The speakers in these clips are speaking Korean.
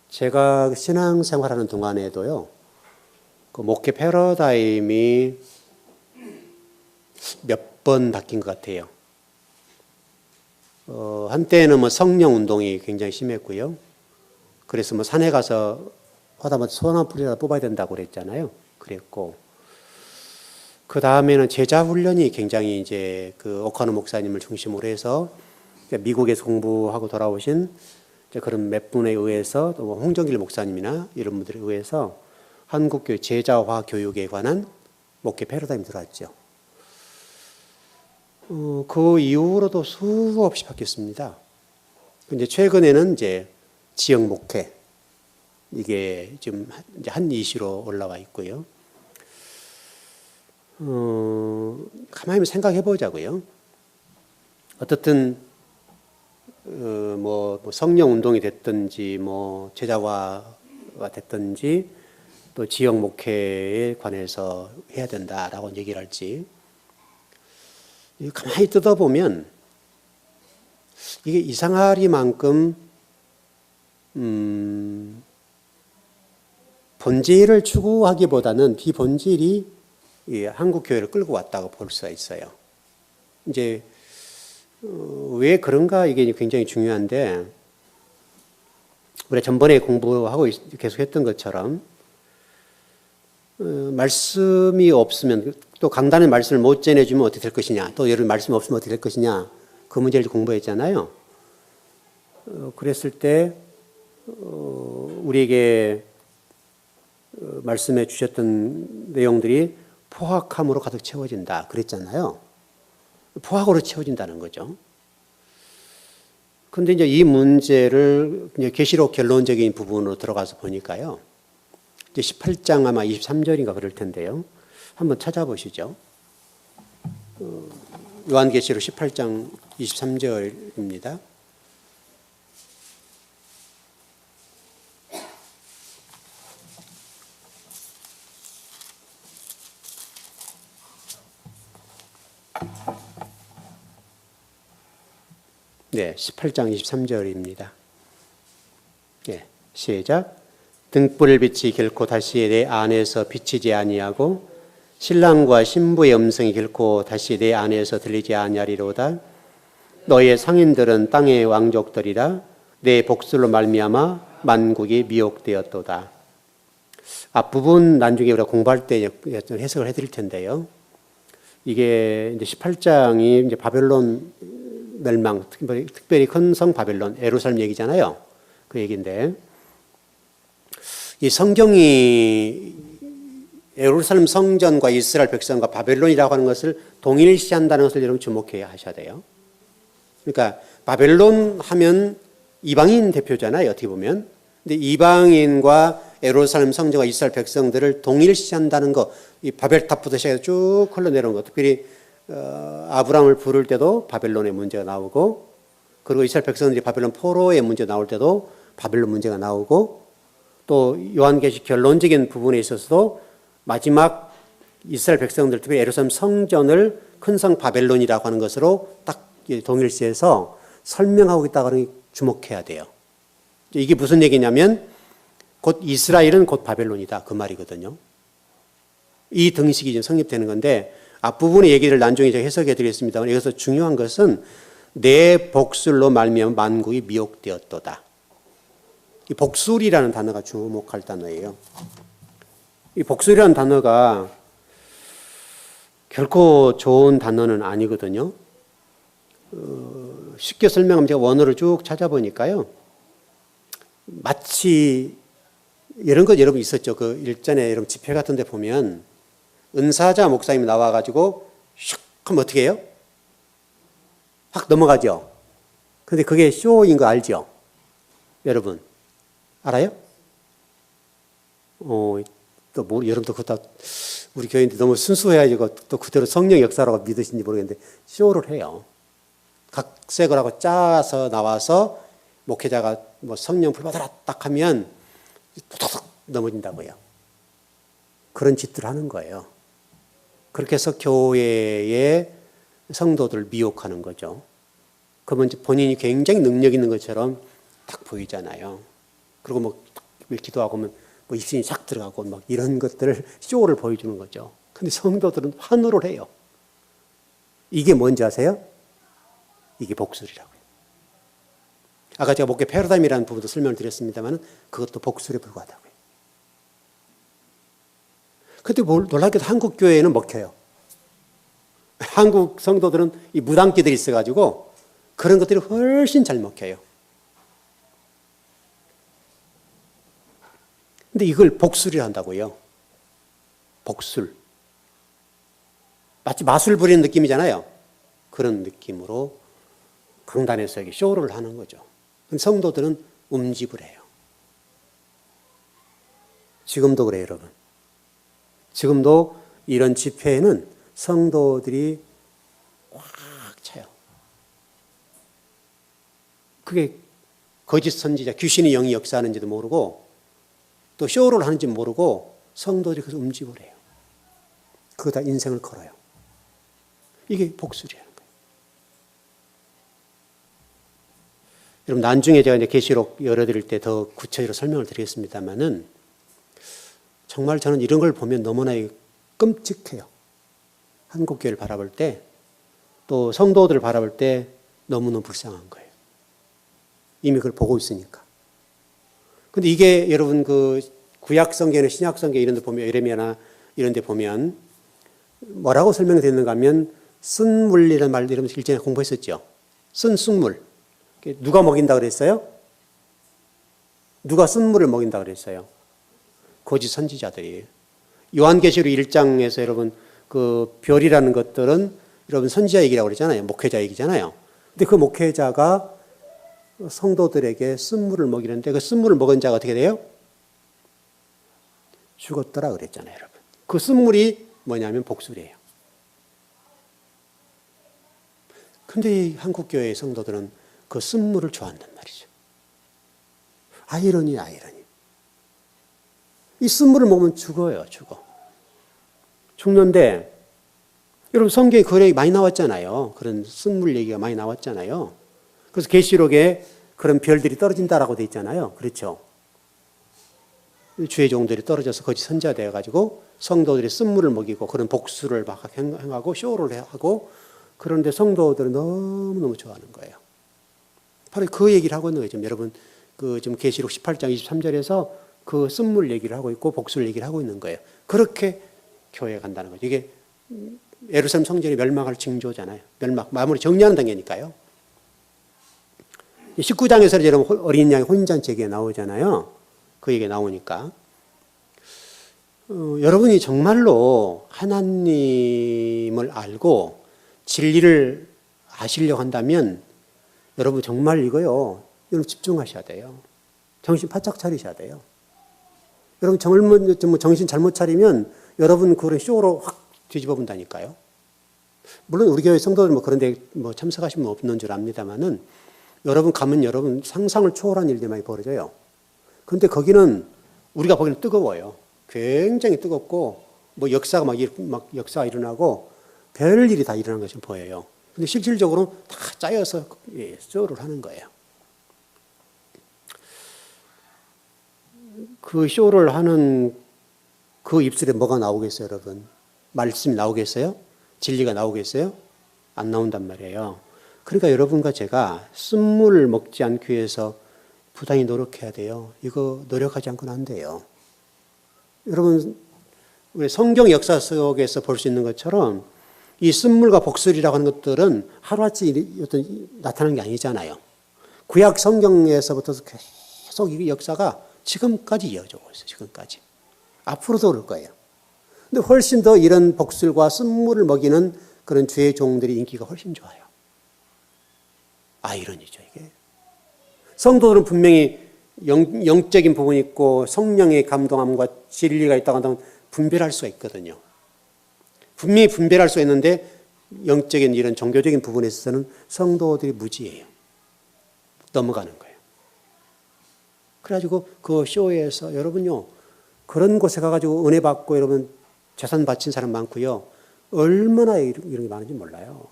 제가 신앙생활하는 동안에도요, 그 목회 패러다임이 몇 번 바뀐 것 같아요. 한때는 뭐 성령 운동이 굉장히 심했고요. 그래서 뭐 산에 가서 하다못해 손 한 풀이라도 뽑아야 된다고 그랬잖아요. 그랬고, 그 다음에는 제자 훈련이 굉장히 이제 그 오카노 목사님을 중심으로 해서 미국에서 공부하고 돌아오신 그런 몇 분에 의해서 또 홍정길 목사님이나 이런 분들에 의해서 한국교회 제자화 교육에 관한 목회 패러다임이 들어왔죠. 그 이후로도 수없이 바뀌었습니다. 근데 최근에는 이제 지역 목회, 이게 지금 이제 한 이슈로 올라와 있고요. 가만히 생각해 보자고요. 어떻든 뭐 성령 운동이 됐든지 뭐 제자화가 됐든지 또 지역 목회에 관해서 해야 된다라고 얘기를 할지, 가만히 뜯어보면 이게 이상하리만큼 본질을 추구하기보다는 비본질이 한국 교회를 끌고 왔다고 볼 수가 있어요. 이제 왜 그런가, 이게 굉장히 중요한데, 우리 전번에 공부하고 계속했던 것처럼 말씀이 없으면, 또 강단의 말씀을 못 전해주면 어떻게 될 것이냐, 또 여러분 말씀이 없으면 어떻게 될 것이냐, 그 문제를 공부했잖아요. 그랬을 때 우리에게 말씀해 주셨던 내용들이 포악함으로 가득 채워진다 그랬잖아요. 포악으로 채워진다는 거죠. 그런데 이제 이 문제를 계시록 결론적인 부분으로 들어가서 보니까요, 이제 18장 아마 23절인가 그럴 텐데요. 한번 찾아보시죠. 요한계시록 18장 23절입니다. 네, 18장 23절입니다. 네, 시작. 등불을 빛이 결코 다시 내 안에서 비치지 아니하고 신랑과 신부의 음성이 결코 다시 내 안에서 들리지 아니하리로다. 너의 상인들은 땅의 왕족들이라. 내 복술로 말미암아 만국이 미혹되었도다. 앞부분 나중에 우리가 공부할 때 해석을 해드릴 텐데요. 이게 이제 18장이 이제 바벨론 멸망, 특별히 큰 성 바벨론, 예루살렘 얘기잖아요. 그 얘기인데, 이 성경이 예루살렘 성전과 이스라엘 백성과 바벨론이라고 하는 것을 동일시한다는 것을 여러분 주목해야 하셔야 돼요. 그러니까 바벨론 하면 이방인 대표잖아요, 어떻게 보면. 근데 이방인과 예루살렘 성전과 이스라엘 백성들을 동일시한다는 것, 이 바벨탑부터 시작해서 쭉 흘러내려온 것, 특별히 아브라함을 부를 때도 바벨론의 문제가 나오고, 그리고 이스라엘 백성들이 바벨론 포로의 문제 나올 때도 바벨론 문제가 나오고, 또 요한계시 결론적인 부분에 있어서도 마지막 이스라엘 백성들, 특히 예루살렘 성전을 큰 성 바벨론이라고 하는 것으로 딱 동일시해서 설명하고 있다고 하는 게 주목해야 돼요. 이게 무슨 얘기냐면 곧 이스라엘은 곧 바벨론이다, 그 말이거든요. 이 등식이 지금 성립되는 건데, 앞부분의 얘기를 나중에 제가 해석해 드리겠습니다만, 여기서 중요한 것은 내 복술로 말미암아 만국이 미혹되었도다. 이 복술이라는 단어가 주목할 단어예요. 이 복술이라는 단어가 결코 좋은 단어는 아니거든요. 쉽게 설명하면 제가 원어를 쭉 찾아보니까요, 마치 이런 것 여러분 있었죠. 그 일전에 여러분 집회 같은 데 보면 은사자 목사님이 나와가지고 슉 하면 어떻게 해요? 확 넘어가죠. 근데 그게 쇼인 거 알죠? 여러분 알아요? 또 뭐 여러분도 그거 다 우리 교인들 너무 순수해가지고 또 그대로 성령 역사라고 믿으신지 모르겠는데 쇼를 해요. 각색을 하고 짜서 나와서 목회자가 뭐 성령 불 받아라 딱 하면 툭툭 넘어진다고요. 그런 짓들을 하는 거예요. 그렇게 해서 교회의 성도들을 미혹하는 거죠. 그러면 본인이 굉장히 능력 있는 것처럼 딱 보이잖아요. 그리고 뭐 기도하고 뭐 입신이 싹 들어가고 막 이런 것들을 쇼를 보여주는 거죠. 근데 성도들은 환호를 해요. 이게 뭔지 아세요? 이게 복술이라고요. 아까 제가 목회 패러다임이라는 부분도 설명을 드렸습니다만 그것도 복술에 불과하다고요. 근데 놀랍게도 한국 교회에는 먹혀요. 한국 성도들은 이 무당기들이 있어가지고 그런 것들이 훨씬 잘 먹혀요. 근데 이걸 복술이라 한다고요. 복술. 마치 마술 부리는 느낌이잖아요. 그런 느낌으로 강단에서 쇼를 하는 거죠. 성도들은 음집을 해요. 지금도 그래요, 여러분. 지금도 이런 집회에는 성도들이 꽉 차요. 그게 거짓 선지자, 귀신의 영이 역사하는지도 모르고 또 쇼를 하는지 모르고 성도들이 그래서 음집을 해요. 그거 다 인생을 걸어요. 이게 복술이라는 거예요. 여러분, 나중에 제가 이제 계시록 열어드릴 때 더 구체적으로 설명을 드리겠습니다만은 정말 저는 이런 걸 보면 너무나 끔찍해요. 한국교회를 바라볼 때 또 성도들을 바라볼 때 너무너무 불쌍한 거예요. 이미 그걸 보고 있으니까. 근데 이게 여러분 그 구약 성경이나 신약 성경 이런 데 보면 예레미야나 이런 데 보면 뭐라고 설명이 되는가 하면 쓴물이라는 말 여러분 일전에 공부했었죠. 쓴 쑥물. 누가 먹인다 그랬어요? 누가 쓴물을 먹인다 그랬어요? 거짓 선지자들이. 요한계시록 1장에서 여러분 그 별이라는 것들은 여러분 선지자 얘기라고 그러잖아요. 목회자 얘기잖아요. 근데 그 목회자가 성도들에게 쓴물을 먹이는데 그 쓴물을 먹은 자가 어떻게 돼요? 죽었더라 그랬잖아요, 여러분. 그 쓴물이 뭐냐면 복술이에요. 근데 이 한국교회의 성도들은 그 쓴물을 좋아한단 말이죠. 아이러니. 이 쓴물을 먹으면 죽어요, 죽어. 죽는데, 여러분 성경에 그런 얘기 많이 나왔잖아요. 그런 쓴물 얘기가 많이 나왔잖아요. 그래서 계시록에 그런 별들이 떨어진다라고 돼 있잖아요. 그렇죠? 주의 종들이 떨어져서 거짓 선지자 되어가지고 성도들이 쓴물을 먹이고 그런 복수를 막 행하고 쇼를 하고 그런데 성도들은 너무너무 좋아하는 거예요. 바로 그 얘기를 하고 있는 거죠. 여러분, 지금 계시록 18장 23절에서 그 쓴물 얘기를 하고 있고 복수를 얘기를 하고 있는 거예요. 그렇게 교회에 간다는 거죠. 이게 예루살렘 성전이 멸망할 징조잖아요. 마무리 정리하는 단계니까요. 19장에서 여러분 어린 양의 혼인잔치 얘기가 나오잖아요. 그 얘기가 나오니까. 여러분이 정말로 하나님을 알고 진리를 아시려고 한다면 여러분 정말 이거요. 여러분 집중하셔야 돼요. 정신 바짝 차리셔야 돼요. 여러분 정신 잘못 차리면 여러분 그런 쇼로 확 뒤집어 본다니까요. 물론 우리 교회 성도들 그런데 참석하시면 없는 줄 압니다만은 여러분 가면 여러분 상상을 초월한 일들이 많이 벌어져요. 그런데 거기는 우리가 보기에는 뜨거워요. 굉장히 뜨겁고 역사가 막 역사가 일어나고 별 일이 다 일어나는 것처럼 보여요. 근데 실질적으로 다 짜여서 쇼를 하는 거예요. 그 쇼를 하는 그 입술에 뭐가 나오겠어요, 여러분? 말씀이 나오겠어요? 진리가 나오겠어요? 안 나온단 말이에요. 그러니까 여러분과 제가 쓴물을 먹지 않기 위해서 부단히 노력해야 돼요. 이거 노력하지 않고는 안 돼요. 여러분, 우리 성경 역사 속에서 볼 수 있는 것처럼 이 쓴물과 복술이라고 하는 것들은 하루아침에 나타나는 게 아니잖아요. 구약 성경에서부터 계속 이 역사가 지금까지 이어져 오고 있어요. 지금까지. 앞으로도 그럴 거예요. 근데 훨씬 더 이런 복술과 쓴물을 먹이는 그런 주의 종들이 인기가 훨씬 좋아요. 아이러니죠, 이게. 성도들은 분명히 영적인 부분이 있고 성령의 감동함과 진리가 있다고 한다면 분별할 수가 있거든요. 분명히 분별할 수 있는데 영적인 이런 종교적인 부분에 있어서는 성도들이 무지해요. 넘어가는 거예요. 그래가지고 그 쇼에서 여러분요, 그런 곳에 가가지고 은혜 받고 여러분 재산 바친 사람 많고요. 얼마나 이런 게 많은지 몰라요.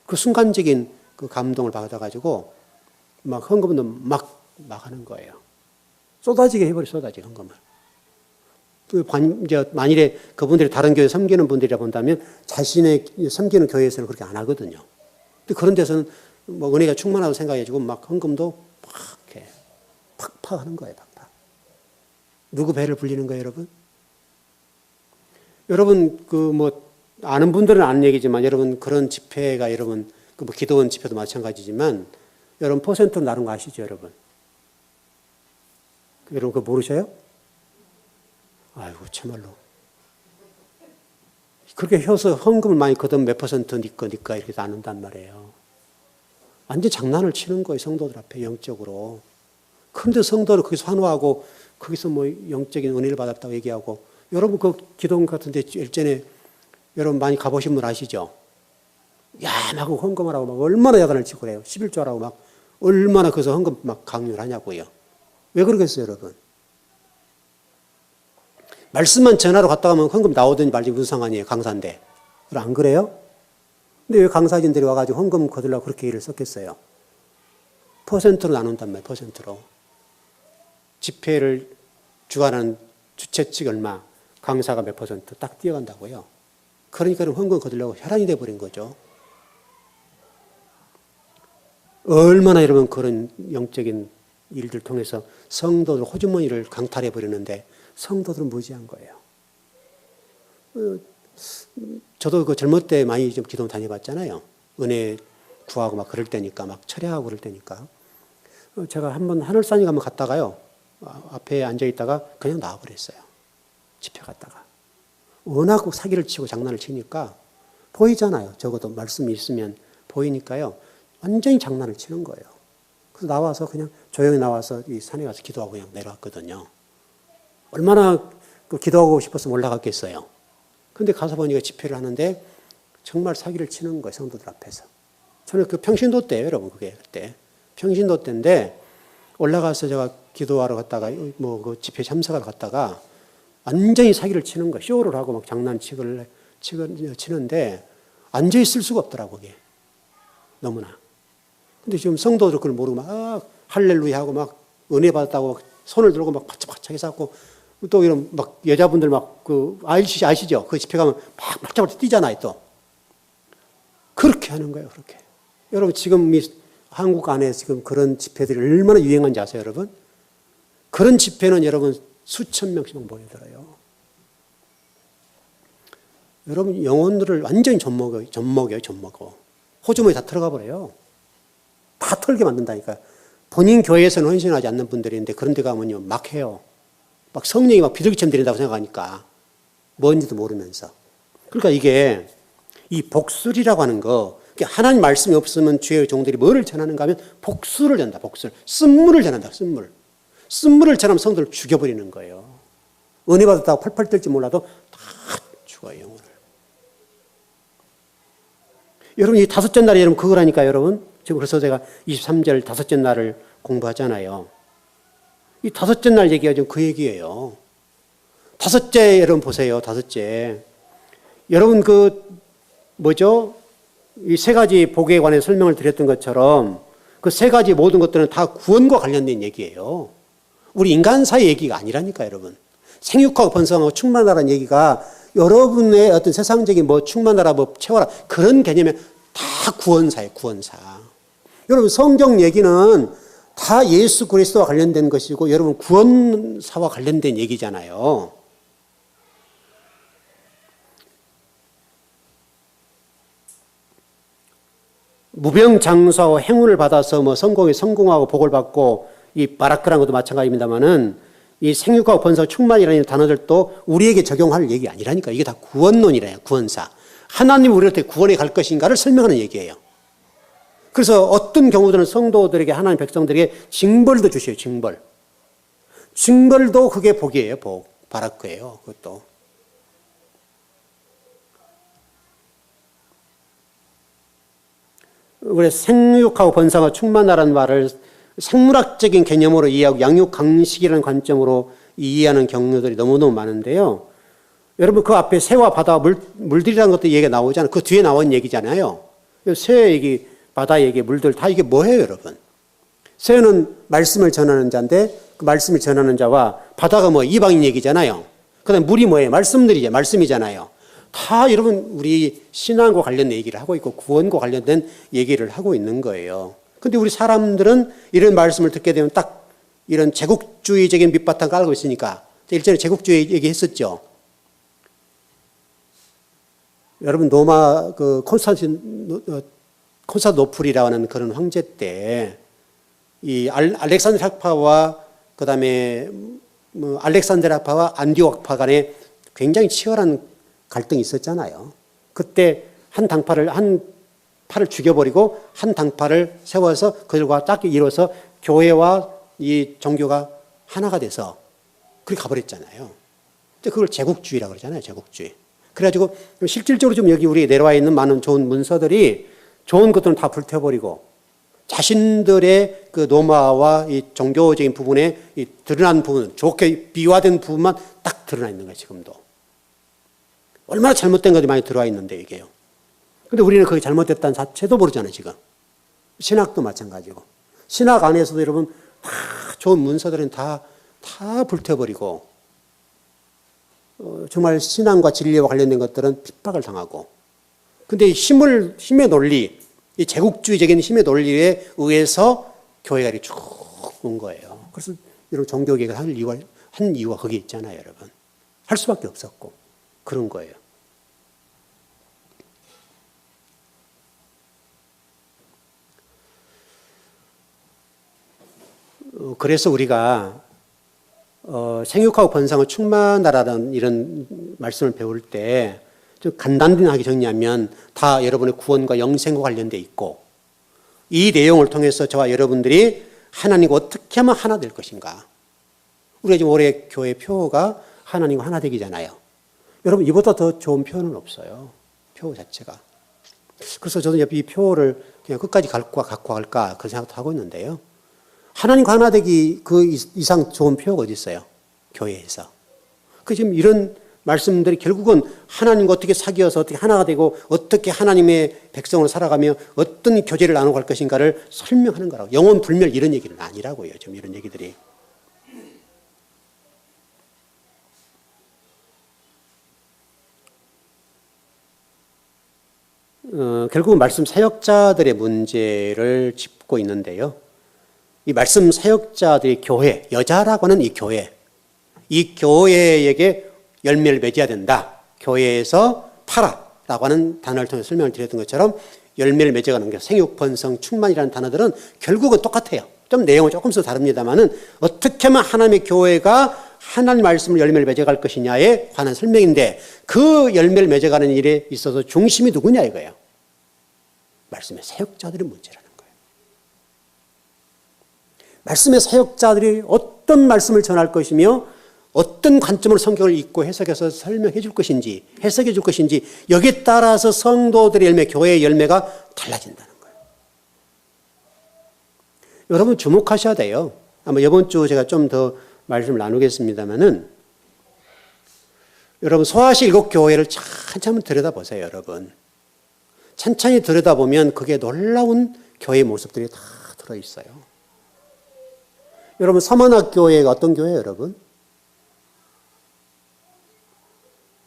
그 순간적인 그 감동을 받아가지고 막 헌금도 막 하는 거예요. 쏟아지게 해버려, 쏟아지게 헌금을. 이제 만일에 그분들이 다른 교회 섬기는 분들이라 본다면 자신의 섬기는 교회에서는 그렇게 안 하거든요. 근데 그런 데서는 뭐 은혜가 충만하다고 생각해가지고 막 헌금도 막 이렇게 팍팍 하는 거예요, 팍팍. 누구 배를 불리는 거예요, 여러분? 여러분, 아는 분들은 아는 얘기지만 여러분 그런 집회가 여러분, 기도원 집회도 마찬가지지만 여러분 퍼센트로 나눈 거 아시죠, 여러분? 여러분 그거 모르셔요? 아이고, 참말로. 그렇게 해서 헌금을 많이 거두면 몇 퍼센트 니꺼 이렇게 나눈단 말이에요. 완전 장난을 치는 거예요, 성도들 앞에, 영적으로. 그런데 성도를 거기서 환호하고, 거기서 뭐 영적인 은혜를 받았다고 얘기하고, 여러분 그 기도원 같은데 일전에 여러분 많이 가보신 분 아시죠? 야, 막 헌금을 하고 막 얼마나 야단을 치고 그래요. 11조라고 막 얼마나 그래서 헌금 막 강요를 하냐고요. 왜 그러겠어요, 여러분? 말씀만 전하러 갔다 가면 헌금 나오든지 말지 무슨 상관이에요, 강사인데. 안 그래요? 근데 왜 강사진들이 와가지고 헌금 거두려고 그렇게 일을 썼겠어요? 퍼센트로 나눈단 말이에요, 퍼센트로. 집회를 주관하는 주최 측 얼마, 강사가 몇 퍼센트 딱 뛰어간다고요. 그러니까 헌금 거두려고 혈안이 돼버린 거죠. 얼마나 여러분 그런 영적인 일들 통해서 성도들 호주머니를 강탈해버리는데 성도들은 무지한 거예요. 저도 그 젊을 때 많이 좀 기도 다녀봤잖아요. 은혜 구하고 막 그럴 때니까, 막 철회하고 그럴 때니까. 제가 한번 하늘산에 가면 갔다가요, 앞에 앉아있다가 그냥 나와버렸어요. 집회 갔다가. 워낙 사기를 치고 장난을 치니까 보이잖아요. 적어도 말씀이 있으면 보이니까요. 완전히 장난을 치는 거예요. 그래서 나와서 그냥 조용히 나와서 이 산에 가서 기도하고 그냥 내려왔거든요. 얼마나 기도하고 싶어서 올라갔겠어요. 근데 가서 보니까 집회를 하는데 정말 사기를 치는 거예요, 성도들 앞에서. 저는 그 평신도 때예요, 여러분, 그게 그때. 평신도 때인데 올라가서 제가 기도하러 갔다가 그 집회 참석하러 갔다가 완전히 사기를 치는 거예요. 쇼를 하고 막 치는데 앉아 있을 수가 없더라고요, 그게. 너무나. 근데 지금 성도들 그걸 모르고 막 할렐루야 하고 막 은혜 받았다고 막 손을 들고 막 바짝바짝 해서 하고 또 이런 막 여자분들 막 아시죠? 그 집회 가면 막 바짝바짝 뛰잖아요, 또. 그렇게 하는 거예요, 그렇게. 여러분 지금 이 한국 안에 지금 그런 집회들이 얼마나 유행한지 아세요, 여러분? 그런 집회는 여러분 수천 명씩 모여들어요. 여러분 영혼들을 완전히 젖먹어요. 호주머니 다 들어가 버려요. 다 털게 만든다니까요. 본인 교회에서는 헌신하지 않는 분들인데 그런 데 가면요, 막 해요. 막 성령이 막 비둘기처럼 들인다고 생각하니까 뭔지도 모르면서. 그러니까 이게 이 복술이라고 하는 거, 하나님 말씀이 없으면 주의 종들이 뭐를 전하는가 하면 복술을 전한다, 복술. 쓴물을 전한다, 쓴물. 쓴물을 전하면 성도를 죽여버리는 거예요. 은혜 받았다고 펄펄 떨지 몰라도 다 죽어요, 영혼을. 여러분 이 다섯째 날에 여러분 그거라니까요, 여러분. 지금 그래서 제가 23절 다섯째 날을 공부하잖아요. 이 다섯째 날 얘기가 지금 그 얘기예요. 다섯째 여러분 보세요, 다섯째. 여러분 이 세 가지 복에 관해 설명을 드렸던 것처럼 그 세 가지 모든 것들은 다 구원과 관련된 얘기예요. 우리 인간사의 얘기가 아니라니까, 여러분. 생육하고 번성하고 충만하라는 얘기가 여러분의 어떤 세상적인 충만하라, 채워라, 그런 개념이 다 구원사예요, 구원사. 여러분, 성경 얘기는 다 예수 그리스도와 관련된 것이고, 여러분, 구원사와 관련된 얘기잖아요. 무병장수하고 행운을 받아서 성공하고 복을 받고, 이 바라크라는 것도 마찬가지입니다만은, 이 생육하고 번성 충만이라는 단어들도 우리에게 적용할 얘기 아니라니까. 이게 다 구원론이래요, 구원사. 하나님이 우리를 어떻게 구원해 갈 것인가를 설명하는 얘기예요. 그래서 어떤 경우들은 성도들에게, 하나님 백성들에게 징벌도 주셔요, 징벌. 징벌도 그게 복이에요, 복. 바라크예요, 그것도. 그래서 생육하고 번성하고 충만하라는 말을 생물학적인 개념으로 이해하고 양육강식이라는 관점으로 이해하는 경우들이 너무너무 많은데요. 여러분 그 앞에 새와 바다, 물들이라는 것도 얘기가 나오잖아요. 그 뒤에 나온 얘기잖아요. 새 얘기, 바다 얘기, 물들 다 이게 뭐예요, 여러분? 새는 말씀을 전하는 자인데 그 말씀을 전하는 자와 바다가 뭐 이방인 얘기잖아요. 그다음에 물이 뭐예요? 말씀이잖아요. 다 여러분 우리 신앙과 관련된 얘기를 하고 있고 구원과 관련된 얘기를 하고 있는 거예요. 근데 우리 사람들은 이런 말씀을 듣게 되면 딱 이런 제국주의적인 밑바탕 깔고 있으니까 일전에 제국주의 얘기했었죠. 여러분 로마 그 콘스탄티노플이라는 그런 황제 때 이 알렉산드르 학파와 그다음에 뭐 알렉산드르파와 안디옥파 간에 굉장히 치열한 갈등이 있었잖아요. 그때 한 파를 죽여버리고 한 당파를 세워서 그들과 딱 이뤄서 교회와 이 종교가 하나가 돼서 그렇게 가버렸잖아요. 근데 그걸 제국주의라고 그러잖아요. 제국주의. 그래가지고 실질적으로 좀 여기 우리 내려와 있는 많은 좋은 문서들이 좋은 것들은 다 불태워버리고 자신들의 그 노마와 이 종교적인 부분에 이 드러난 부분, 좋게 비화된 부분만 딱 드러나 있는 거예요. 지금도. 얼마나 잘못된 것들이 많이 들어와 있는데 이게요. 근데 우리는 그게 잘못됐다는 자체도 모르잖아요. 지금. 신학도 마찬가지고. 신학 안에서도 여러분 다 좋은 문서들은 다 불태워버리고 정말 신앙과 진리와 관련된 것들은 핍박을 당하고. 근데 힘의 논리, 이 제국주의적인 힘의 논리에 의해서 교회가 이렇게 쭉 온 거예요. 그래서 이런 종교개혁을 한 이유가 거기에 있잖아요, 여러분. 할 수밖에 없었고. 그런 거예요. 그래서 우리가 생육하고 번성을 충만하라는 이런 말씀을 배울 때 좀 간단하게 정리하면 다 여러분의 구원과 영생과 관련돼 있고 이 내용을 통해서 저와 여러분들이 하나님과 어떻게 하면 하나 될 것인가. 우리가 지금 올해 교회 표어가 하나님과 하나 되기잖아요. 여러분 이보다 더 좋은 표현은 없어요. 표어 자체가. 그래서 저는 이 표어를 그냥 끝까지 갖고 갈까 그런 생각도 하고 있는데요. 하나님과 하나 되기 그 이상 좋은 표어가 어디 있어요? 교회에서. 그 지금 이런 말씀들이 결국은 하나님과 어떻게 사귀어서 어떻게 하나가 되고 어떻게 하나님의 백성으로 살아가며 어떤 교제를 나누고 갈 것인가를 설명하는 거라고. 영원 불멸 이런 얘기는 아니라고요. 지금 이런 얘기들이. 결국은 말씀 사역자들의 문제를 짚고 있는데요. 이 말씀 사역자들의 교회, 여자라고 하는 이 교회에게 열매를 맺어야 된다. 교회에서 팔아라고 하는 단어를 통해 설명을 드렸던 것처럼 열매를 맺어가는 게 생육, 번성, 충만이라는 단어들은 결국은 똑같아요. 좀 내용은 조금씩 다릅니다만은 어떻게 하면 하나님의 교회가 하나님 말씀을 열매를 맺어갈 것이냐에 관한 설명인데 그 열매를 맺어가는 일에 있어서 중심이 누구냐 이거예요. 말씀의 사역자들의 문제라는 거예요. 말씀의 사역자들이 어떤 말씀을 전할 것이며 어떤 관점으로 성경을 읽고 해석해서 설명해 줄 것인지 해석해 줄 것인지 여기에 따라서 성도들의 열매, 교회의 열매가 달라진다는 거예요. 여러분 주목하셔야 돼요. 아마 이번 주 제가 좀 더 말씀을 나누겠습니다만은 여러분 소아시 7교회를 천천히 들여다보세요. 여러분. 천천히 들여다보면 그게 놀라운 교회의 모습들이 다 들어있어요. 여러분 서문학교회가 어떤 교회예요? 여러분?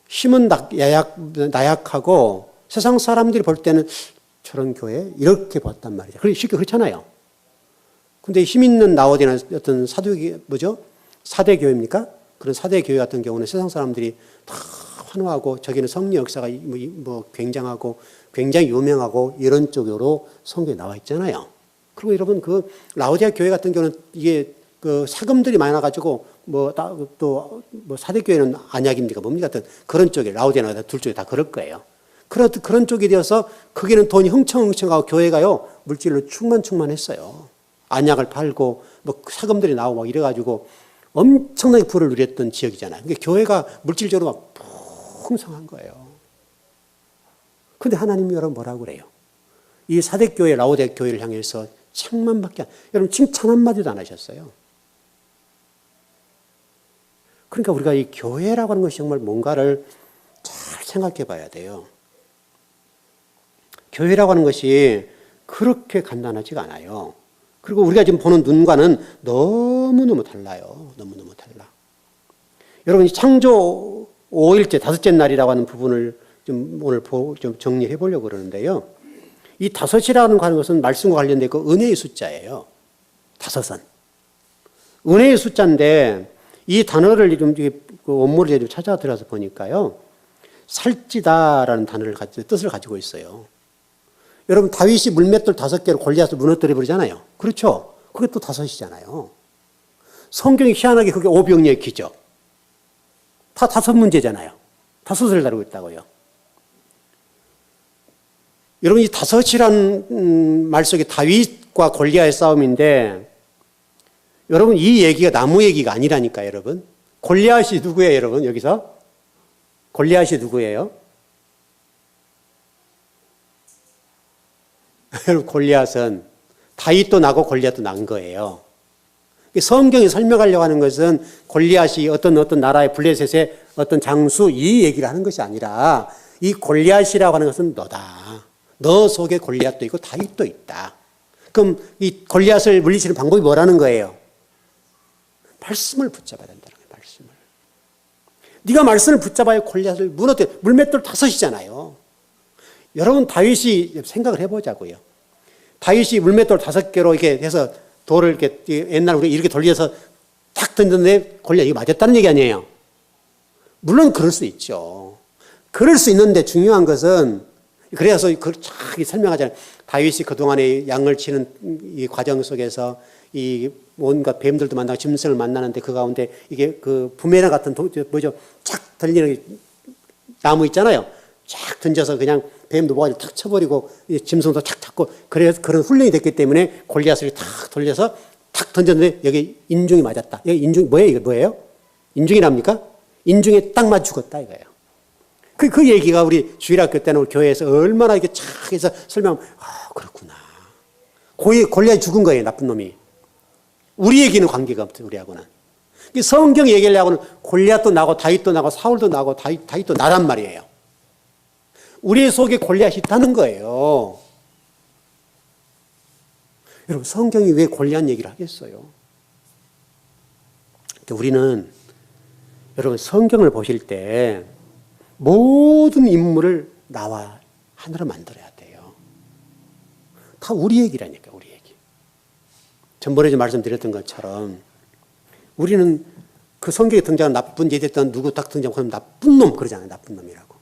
힘은 나약하고 세상 사람들이 볼 때는 저런 교회 이렇게 봤단 말이죠. 쉽게 그렇잖아요. 근데 힘 있는 나오디나 어떤 사대 교회입니까? 그런 사대 교회 같은 경우는 세상 사람들이 다 환호하고 저기는 성령 역사가 뭐 굉장하고 굉장히 유명하고 이런 쪽으로 성경에 나와 있잖아요. 그리고 여러분 그 라오디아 교회 같은 경우는 이게 그 사금들이 많아가지고 또 사대 교회는 안약입니까 뭡니까 하여튼 그런 쪽에 라오디아나 둘 쪽에 다 그럴 거예요. 그런 쪽이 되어서 거기는 돈이 흥청흥청하고 교회가요 물질로 충만했어요. 안약을 팔고 뭐 사금들이 나오고 막 이래가지고 엄청나게 부를 누렸던 지역이잖아요. 그러니까 교회가 물질적으로 막 풍성한 거예요. 근데 하나님이 여러분 뭐라고 그래요? 이 사대교회 라오디아 교회를 향해서 책만밖에 여러분 칭찬 한마디도 안 하셨어요. 그러니까 우리가 이 교회라고 하는 것이 정말 뭔가를 잘 생각해 봐야 돼요. 교회라고 하는 것이 그렇게 간단하지가 않아요. 그리고 우리가 지금 보는 눈과는 너무너무 달라요. 너무너무 달라. 여러분, 창조 5일째, 다섯째 날이라고 하는 부분을 좀 오늘 좀 정리해 보려고 그러는데요. 이 다섯이라는 것은 말씀과 관련된 그 은혜의 숫자예요. 다섯은. 은혜의 숫자인데 이 단어를 좀 그 원문을 좀 찾아 들어서 보니까요. 살찌다라는 단어를 뜻을 가지고 있어요. 여러분, 다윗이 물맷돌 5개로 골리앗을 무너뜨려 버리잖아요. 그렇죠? 그게 또 다섯이잖아요. 성경이 희한하게 그게 오병이어의 기죠. 다 다섯 문제잖아요. 다섯을 다루고 있다고요. 여러분, 이 다섯이라는 말 속에 다윗과 골리앗의 싸움인데, 여러분, 이 얘기가 나무 얘기가 아니라니까, 여러분. 골리앗이 누구예요, 여러분, 여기서? 골리앗이 누구예요? 여러분, 골리앗은 다윗도 나고 골리앗도 난 거예요. 성경이 설명하려고 하는 것은 골리앗이 어떤 나라의 블레셋의 어떤 장수 이 얘기를 하는 것이 아니라 이 골리앗이라고 하는 것은 너다. 너 속에 골리앗도 있고 다윗도 있다. 그럼 이 골리앗을 물리치는 방법이 뭐라는 거예요? 말씀을 붙잡아야 된다는 거예요. 말씀을. 네가 말씀을 붙잡아야 골리앗을 무너뜨려. 물맷돌 5이잖아요. 여러분, 다윗이 생각을 해보자고요. 다윗이 물맷돌 5개로 이렇게 해서 돌을 이렇게 옛날 우리 이렇게 돌려서 탁 던졌는데 골리앗이 맞았다는 얘기 아니에요. 물론 그럴 수 있죠. 그럴 수 있는데 중요한 것은 그래서 그걸 쫙 설명하잖아요. 다윗이 그동안에 양을 치는 이 과정 속에서 이 온갖 뱀들도 만나고 짐승을 만나는데 그 가운데 이게 그 부메랑 같은 뭐죠? 착 던지는 나무 있잖아요. 쫙 던져서 그냥 뱀 노바가지를 탁 쳐버리고 짐승도 탁 잡고 그래서 그런 훈련이 됐기 때문에 골리앗을 탁 돌려서 탁 던졌는데 여기 인중이 맞았다. 여기 인중 뭐예요? 이거 뭐예요? 인중이랍니까? 인중에 딱 맞아 죽었다 이거예요. 그 얘기가 우리 주일학교 때는 우리 교회에서 얼마나 이렇게 착 해서 설명하면 그렇구나. 골리앗이 죽은 거예요. 나쁜 놈이. 우리 얘기는 관계가 없어요. 우리하고는. 성경 얘기를 하고는 골리앗도 나고 다윗도 나고 사울도 나고 다윗도 나란 말이에요. 우리 속에 골리앗이 있다는 거예요. 여러분, 성경이 왜 골리앗 얘기를 하겠어요? 우리는 여러분 성경을 보실 때 모든 인물을 나와 하나로 만들어야 돼요. 다 우리 얘기라니까, 우리 얘기. 전번에 좀 말씀드렸던 것처럼 우리는 그 성경에 등장하는 나쁜 예됐던 누구 딱 등장하면 나쁜 놈 그러잖아요. 나쁜 놈이라고.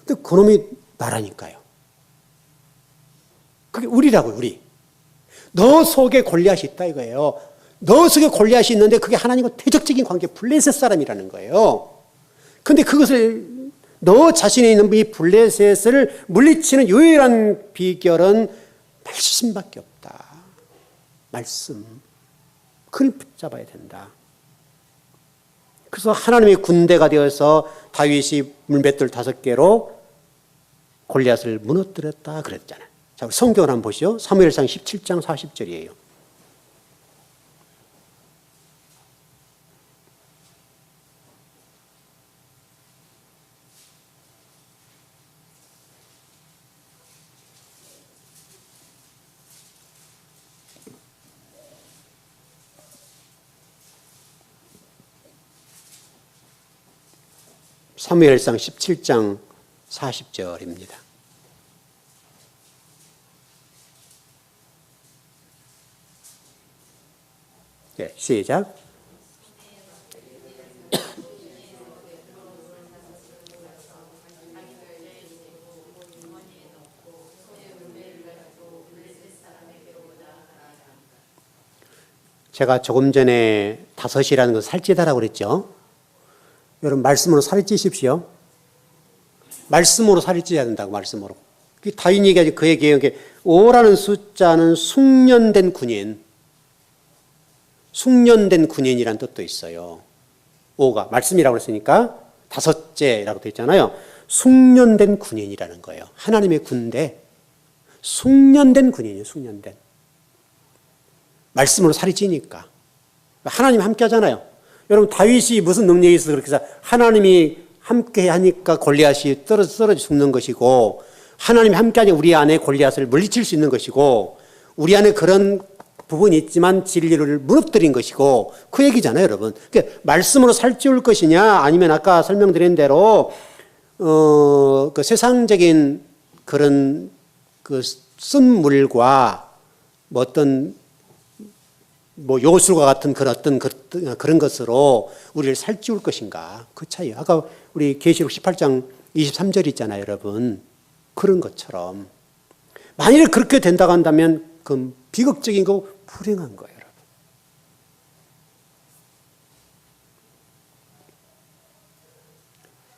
근데 그 놈이 나라니까요. 그게 우리라고요, 우리. 너 속에 골리앗이 있다 이거예요. 너 속에 골리앗이 있는데 그게 하나님과 대적적인 관계, 블레셋 사람이라는 거예요. 근데 그것을 너 자신에 있는 이 블레셋을 물리치는 유일한 비결은 말씀밖에 없다. 말씀. 그걸 붙잡아야 된다. 그래서 하나님의 군대가 되어서 다윗이 물맷돌 5개로 골리앗을 무너뜨렸다 그랬잖아요. 자, 성경을 한번 보시죠. 사무엘상 17장 40절이에요. 사무엘상 17장 40절입니다. 네, 시작. 제가 조금 전에 5이라는 건 살찌다라고 그랬죠. 여러분, 말씀으로 살이 찌십시오. 말씀으로 살이 찌야 된다고, 말씀으로. 다윈 얘기하지, 그 얘기예요. 5라는 숫자는 숙련된 군인. 숙련된 군인이라는 뜻도 있어요. 5가. 말씀이라고 했으니까 5째라고 되어 있잖아요. 숙련된 군인이라는 거예요. 하나님의 군대. 숙련된 군인이에요, 숙련된. 말씀으로 살이 찌니까. 하나님 함께 하잖아요. 여러분, 다윗이 무슨 능력이 있어서 그렇게 해서 하나님이 함께 하니까 골리앗이 떨어져 죽는 것이고, 하나님이 함께 하니 우리 안에 골리앗을 물리칠 수 있는 것이고, 우리 안에 그런 부분이 있지만 진리를 무너뜨린 것이고 그 얘기잖아요, 여러분. 그러니까 말씀으로 살찌울 것이냐 아니면 아까 설명드린 대로 그 세상적인 그런 그 쓴 물과 뭐 어떤 뭐 요술과 같은 그런 어떤 그런 것으로 우리를 살찌울 것인가 그 차이예요. 아까 우리 계시록 18장 23절 있잖아요, 여러분. 그런 것처럼 만일 그렇게 된다고 한다면 그 비극적인 거 불행한 거예요, 여러분.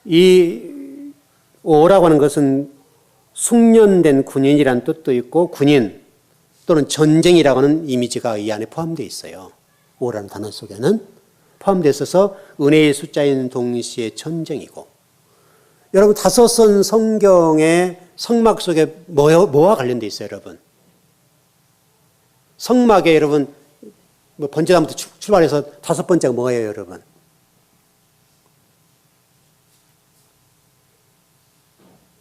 이 오라고 하는 것은 숙련된 군인이라는 뜻도 있고 군인 또는 전쟁이라고 하는 이미지가 이 안에 포함되어 있어요. 오라는 단어 속에는 포함되어 있어서 은혜의 숫자인 동시에 전쟁이고 여러분 다섯선 성경의 성막 속에 뭐와 관련되어 있어요, 여러분? 성막에 여러분 뭐 번제단부터 출발해서 다섯 번째가 뭐예요, 여러분?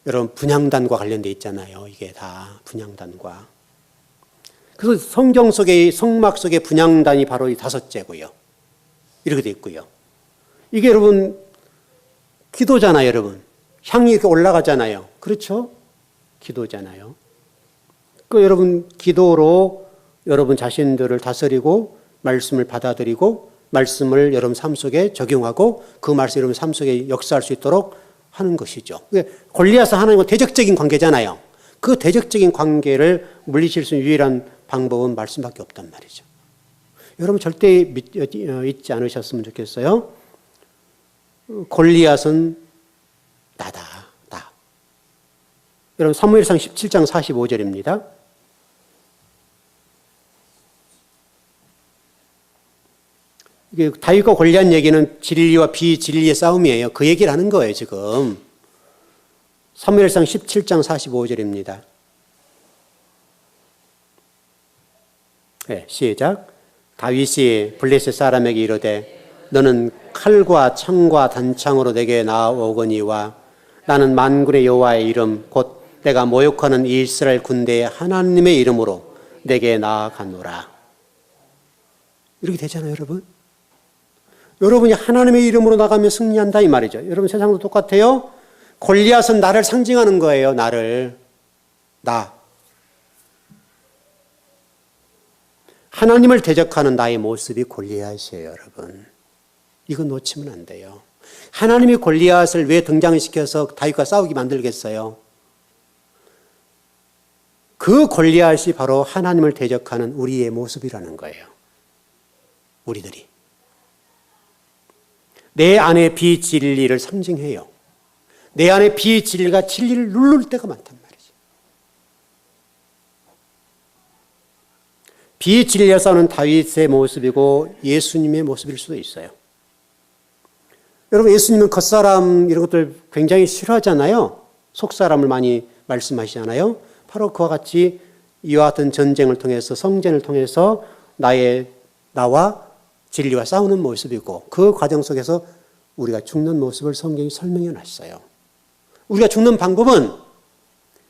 여러분 분향단과 관련되어 있잖아요. 이게 다 분향단과. 그래서 성경 속에 성막 속에 분향단이 바로 이 다섯째고요. 이렇게 되어 있고요. 이게 여러분 기도잖아요, 여러분. 향이 이렇게 올라가잖아요. 그렇죠? 기도잖아요. 그 여러분 기도로 여러분 자신들을 다스리고 말씀을 받아들이고 말씀을 여러분 삶 속에 적용하고 그 말씀 여러분 삶 속에 역사할 수 있도록 하는 것이죠. 골리앗은 하나님과 대적적인 관계잖아요. 그 대적적인 관계를 물리칠 수 있는 유일한 방법은 말씀밖에 없단 말이죠. 여러분 절대 잊지 않으셨으면 좋겠어요. 골리앗은 나다. 나. 여러분 사무엘상 17장 45절입니다. 이게 다윗과 골리앗 얘기는 진리와 비진리의 싸움이에요. 그 얘기를 하는 거예요, 지금. 사무엘상 17장 45절입니다. 네, 시작. 다윗이 블레셋 사람에게 이르되 너는 칼과 창과 단창으로 내게 나아오거니와 나는 만군의 여호와의 이름 곧 내가 모욕하는 이스라엘 군대의 하나님의 이름으로 내게 나아가노라. 이렇게 되잖아요, 여러분. 여러분이 하나님의 이름으로 나가면 승리한다 이 말이죠. 여러분 세상도 똑같아요. 골리앗은 나를 상징하는 거예요. 나를. 나. 하나님을 대적하는 나의 모습이 골리앗이에요, 여러분. 이거 놓치면 안 돼요. 하나님이 골리앗을 왜 등장시켜서 다윗과 싸우게 만들겠어요? 그 골리앗이 바로 하나님을 대적하는 우리의 모습이라는 거예요. 우리들이. 내 안에 비진리를 상징해요. 내 안에 비진리가 진리를 누를 때가 많단 말이죠. 비진리에 싸우는 다윗의 모습이고 예수님의 모습일 수도 있어요. 여러분 예수님은 겉사람 이런 것들 굉장히 싫어하잖아요. 속사람을 많이 말씀하시잖아요. 바로 그와 같이 이와 같은 전쟁을 통해서 성전을 통해서 나와 진리와 싸우는 모습이고 그 과정 속에서 우리가 죽는 모습을 성경이 설명해 놨어요. 우리가 죽는 방법은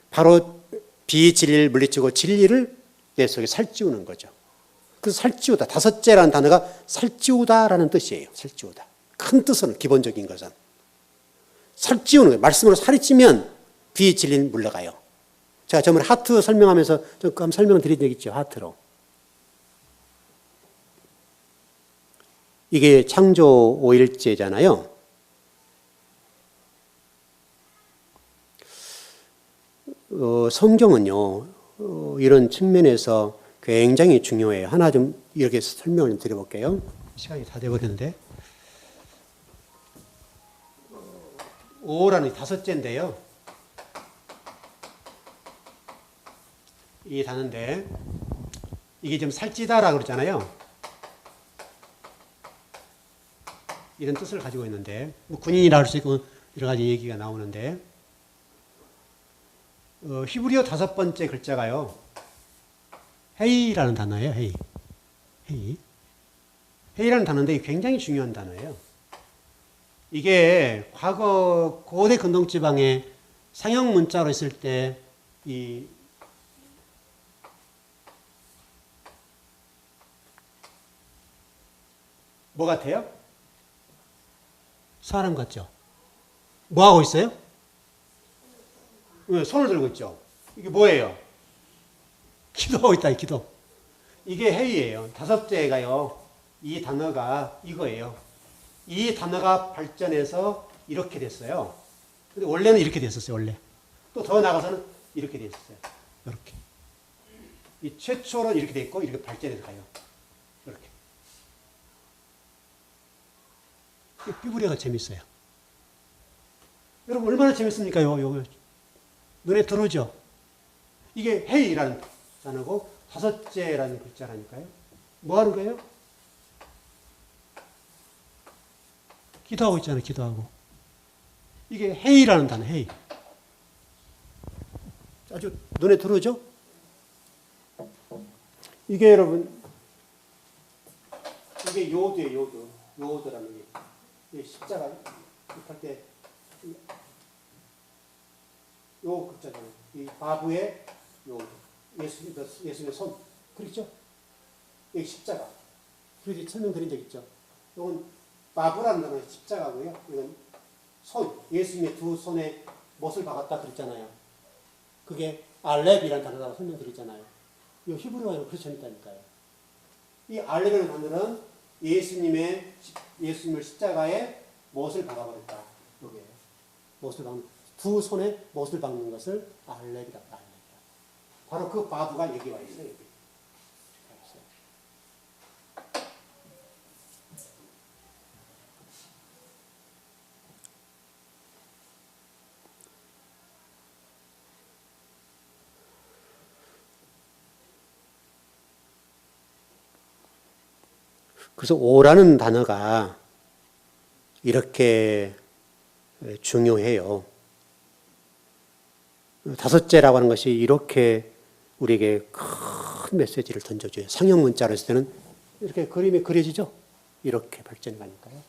바로 비진리를 물리치고 진리를 내 속에 살찌우는 거죠. 그래서 살찌우다, 다섯째라는 단어가 살찌우다라는 뜻이에요. 살찌우다. 큰 뜻은 기본적인 것은. 살찌우는 거예요. 말씀으로 살이 찌면 비진리는 물러가요. 제가 저번에 하트 설명하면서 좀 한번 설명을 드린 적 있죠. 하트로. 이게 창조 5일째잖아요. 성경은요, 이런 측면에서 굉장히 중요해요. 하나 좀 이렇게 설명을 좀 드려볼게요. 시간이 다 돼버렸는데. 5라는 다섯째인데요. 이 단어인데, 이게 좀 살찌다라고 그러잖아요. 이런 뜻을 가지고 있는데 뭐 군인이라 할 수 있고 여러 가지 얘기가 나오는데 히브리어 다섯 번째 글자가요. 헤이라는 단어예요. 헤이. 헤이라는 단어인데 굉장히 중요한 단어예요. 이게 과거 고대 근동지방에 상형 문자로 있을 때 이 뭐 같아요? 사람 같죠? 뭐 하고 있어요? 손을 들고 있죠. 이게 뭐예요? 기도하고 있다, 기도. 이게 회의예요. 다섯째가요. 이 단어가 이거예요. 이 단어가 발전해서 이렇게 됐어요. 근데 원래는 이렇게 됐었어요, 원래. 또 더 나가서는 이렇게 됐었어요. 이렇게. 이 최초로 이렇게 됐고, 이렇게 발전해서 가요. 이렇게. 삐부려가 재밌어요. 여러분, 얼마나 재밌습니까? 요 눈에 들어오죠? 이게 회의라는 단어고, 다섯째라는 글자라니까요. 뭐 하는 거예요? 기도하고 있잖아요, 기도하고. 이게 회의라는 단어, 회의. 아주 눈에 들어오죠? 이게 여러분, 이게 요도예요, 요도. 요도라는 게. 이 십자가, 할 때, 요 글자잖아요. 이 바브의 요도. 예수님의 손. 그렇죠? 여기 십자가. 그래서 설명드린 적 있죠? 이건 바브라는 단어는 십자가고요. 이건 손. 예수님의 두 손에 못을 박았다 그랬잖아요. 그게 알렙이라는 단어라고 설명드렸잖아요. 이 히브리어로 그렇게 재밌다니까요. 이 알렙이라는 단어는 예수님을 십자가에 못을 박아버렸다. 여기에요. 못을 박는, 두 손에 못을 박는 것을 알렙이다. 바로 그 바브가 여기 와 있어요. 여기. 그래서 오라는 단어가 이렇게 중요해요. 다섯째라고 하는 것이 이렇게 우리에게 큰 메시지를 던져줘요. 상형 문자로 했을 때는 이렇게 그림이 그려지죠? 이렇게 발전이 가니까요.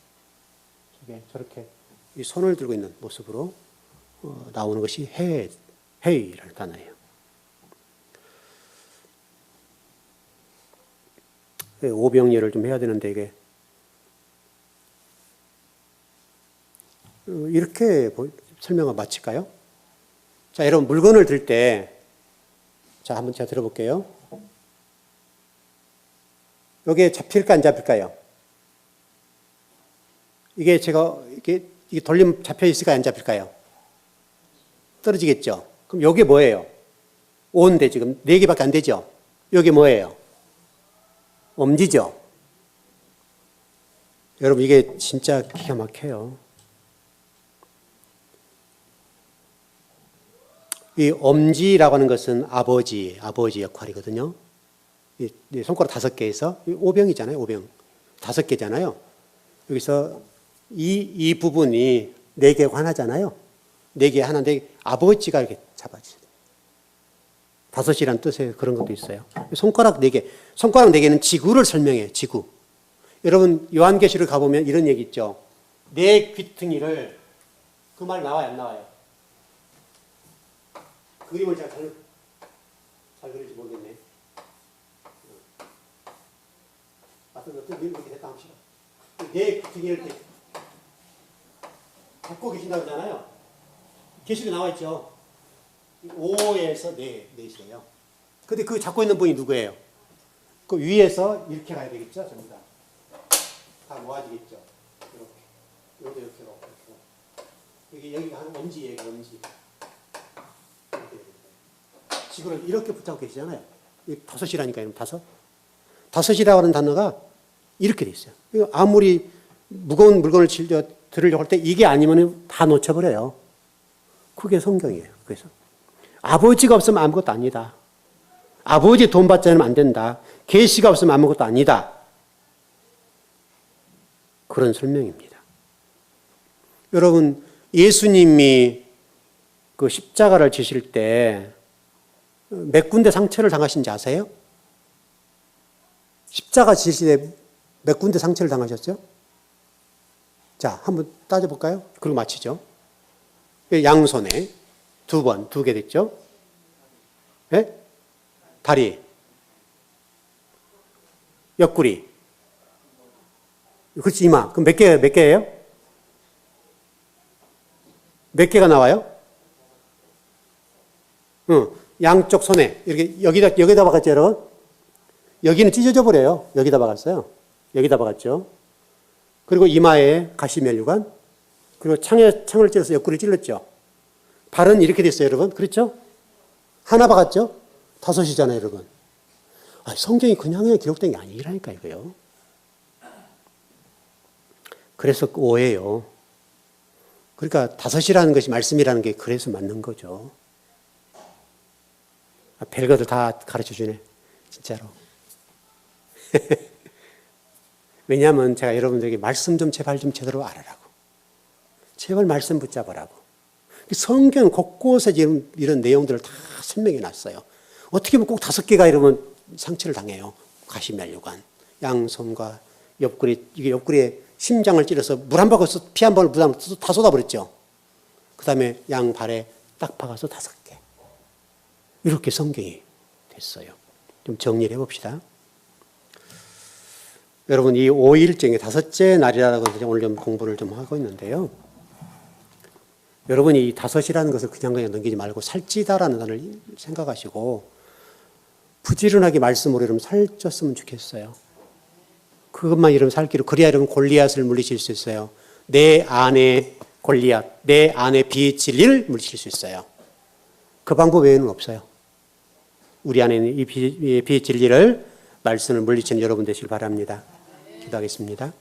저렇게 이 손을 들고 있는 모습으로 나오는 것이 회의라는 단어예요. 오병이어를 좀 해야 되는데 이게 이렇게 설명을 마칠까요? 자, 여러분 물건을 들 때 자, 한번 제가 들어볼게요. 여기에 잡힐까 안 잡힐까요? 이게 이게 돌리면 잡혀 있을까요? 안 잡힐까요? 떨어지겠죠? 그럼 여기 뭐예요? 5인데 지금 4개밖에 안 되죠? 여기 뭐예요? 엄지죠? 여러분 이게 진짜 기가 막혀요. 이 엄지라고 하는 것은 아버지 역할이거든요. 이 손가락 5개에서 오병이잖아요. 오병 5개잖아요. 여기서 이 부분이 4개가 하나잖아요. 4개 하나인데 아버지가 이렇게 잡아주세요. 5이라는 뜻의 그런 것도 있어요. 손가락 4개. 손가락 4개는 지구를 설명해요. 지구. 여러분 요한계시록 가보면 이런 얘기 있죠. 4 귀퉁이를 그 말 나와요? 안 나와요? 그림을 잘 그릴지 모르겠네. 어떤 이렇게 됐다 합시다. 4 귀퉁이를 이렇게 잡고 계신다고 하잖아요. 계시록에 나와 있죠. 5에서 4이에요. 근데 그 잡고 있는 분이 누구예요? 그 위에서 이렇게 가야 되겠죠? 전부 다 모아지겠죠? 이렇게. 이렇게 놓고. 여기가 한 엄지예요, 엄지. 지구를 이렇게 붙잡고 계시잖아요. 5이라니까요, 5. 5이라고 하는 단어가 이렇게 돼 있어요. 아무리 무거운 물건을 들으려고 할 때 이게 아니면 다 놓쳐버려요. 그게 성경이에요. 그래서 아버지가 없으면 아무것도 아니다. 아버지 돈 받지 않으면 안 된다. 계시가 없으면 아무것도 아니다. 그런 설명입니다. 여러분, 예수님이 그 십자가를 지실 때 몇 군데 상처를 당하신지 아세요? 십자가 지실 때 몇 군데 상처를 당하셨죠? 자, 한번 따져볼까요? 그리고 마치죠. 양손에 2번, 2개 됐죠? 네? 다리, 옆구리, 그렇지, 이마. 그럼 몇 개예요? 몇 개가 나와요? 양쪽 손에. 이렇게, 여기다 박았죠, 여러분? 여기는 찢어져 버려요. 여기다 박았어요. 여기다 박았죠. 그리고 이마에 가시면류관. 그리고 창을 찔러서 옆구리 찔렀죠. 발은 이렇게 됐어요, 여러분. 그렇죠? 하나 박았죠? 5이잖아요, 여러분. 성경이 그냥 기록된 게 아니라니까, 이거요. 그래서 오해요. 그러니까 5이라는 것이 말씀이라는 게 그래서 맞는 거죠. 별것을 다 가르쳐 주네. 진짜로. 왜냐하면 제가 여러분들에게 말씀 좀 제발 좀 제대로 알아라고. 제발 말씀 붙잡으라고. 성경 곳곳에 지금 이런 내용들을 다 설명해 놨어요. 어떻게 보면 꼭 5개가 이러면 상처를 당해요. 가시면류관, 양손과 옆구리, 이게 옆구리에 심장을 찔러서 물 한 방울, 피 한 방울 다 쏟아버렸죠. 그 다음에 양발에 딱 박아서 5개. 이렇게 성경이 됐어요. 좀 정리를 해봅시다. 여러분, 이 5일째, 5째 날이라고 오늘 좀 공부를 좀 하고 있는데요. 여러분이 이 5이라는 것을 그냥 넘기지 말고 살찌다라는 단어를 생각하시고 부지런하게 말씀으로 여러분 살쪘으면 좋겠어요. 그것만 여러분 살기로, 그래야 여러분 골리앗을 물리칠 수 있어요. 내 안에 골리앗, 내 안에 비진리를 물리칠 수 있어요. 그 방법 외에는 없어요. 우리 안에 있는 이 비진리를 말씀을 물리치는 여러분 되시길 바랍니다. 기도하겠습니다.